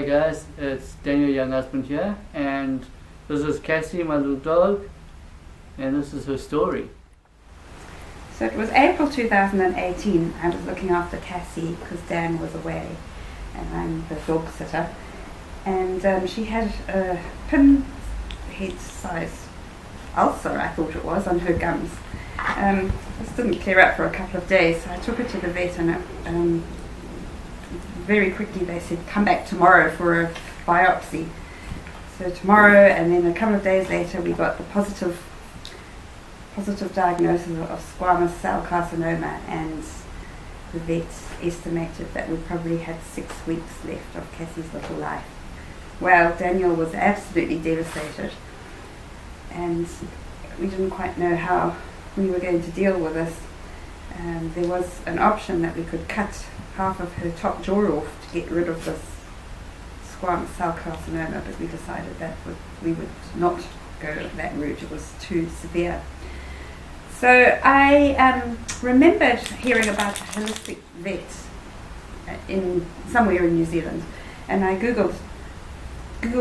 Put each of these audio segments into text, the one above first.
Hi guys, it's Daniel Young Husband here, and this is Cassie, my little dog, and this is her story. So it was April 2018. I was looking after Cassie because Dan was away, and I'm the dog sitter. And she had a pinhead size ulcer, I thought it was, on her gums. This didn't clear up for a couple of days, so I took her to the vet, and very quickly they said, come back tomorrow for a biopsy. So tomorrow, and then a couple of days later, we got the positive diagnosis of squamous cell carcinoma, and the vet estimated that we probably had 6 weeks left of Cassie's little life. Well, Daniel was absolutely devastated, and we didn't quite know how we were going to deal with this. There was an option that we could cut half of her top jaw off to get rid of this squamous cell carcinoma, but we decided that we would not go that route. It was too severe. So I remembered hearing about a holistic vet somewhere in New Zealand, and I Google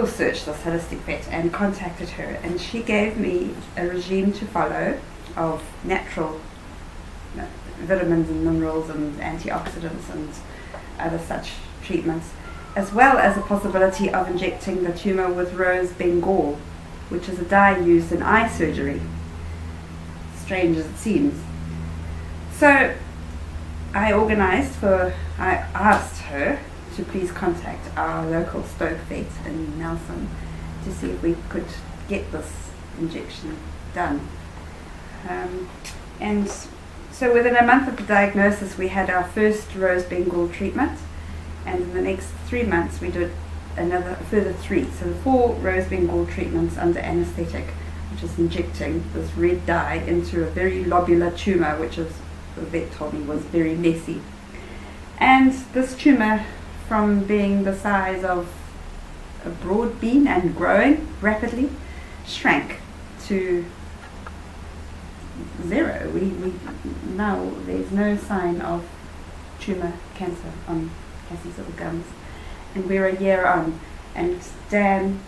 searched this holistic vet and contacted her, and she gave me a regime to follow of natural vitamins and minerals and antioxidants and other such treatments, as well as a possibility of injecting the tumour with rose Bengal, which is a dye used in eye surgery, strange as it seems. So I asked her to please contact our local Stoke vet in Nelson to see if we could get this injection done. And so within a month of the diagnosis, we had our first rose Bengal treatment, and in the next 3 months we did a further 3. So 4 rose Bengal treatments under anaesthetic, which is injecting this red dye into a very lobular tumour, which is, the vet told me, was very messy. And this tumour, from being the size of a broad bean and growing rapidly, shrank to 0. We now there's no sign of tumour cancer on Cassie's little gums, and we're a year on, and Dan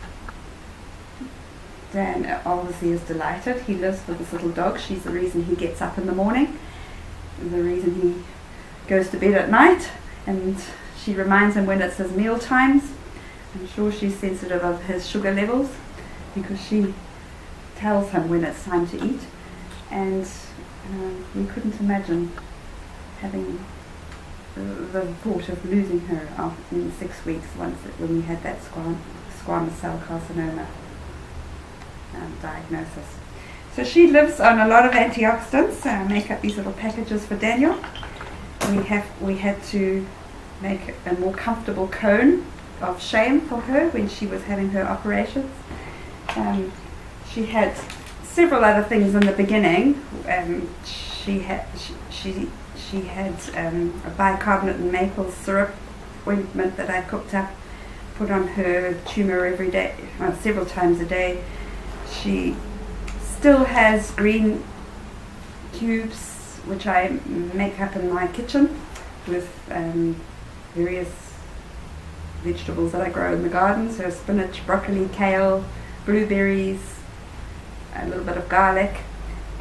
obviously is delighted. He lives with this little dog. She's the reason he gets up in the morning, the reason he goes to bed at night, and she reminds him when it's his meal times. I'm sure she's sensitive of his sugar levels because she tells him when it's time to eat. And we couldn't imagine having the thought of losing her in 6 weeks when we had that squamous cell carcinoma diagnosis. So she lives on a lot of antioxidants. I make up these little packages for Daniel. We had to make a more comfortable cone of shame for her when she was having her operations. She had several other things in the beginning. She had a bicarbonate and maple syrup ointment that I cooked up, put on her tumour every day, several times a day. She still has green cubes, which I make up in my kitchen with various vegetables that I grow in the garden, so spinach, broccoli, kale, blueberries, a little bit of garlic,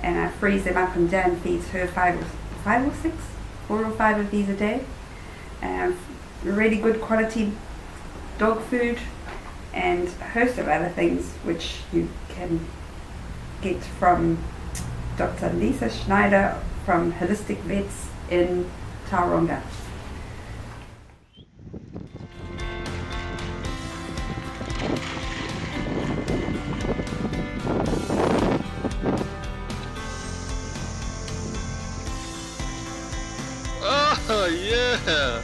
and I freeze them up, and Dan feeds her 4 or 5 of these a day. Really good quality dog food, and a host of other things which you can get from Dr. Lisa Schneider from Holistic Vets in Tauranga. Oh yeah!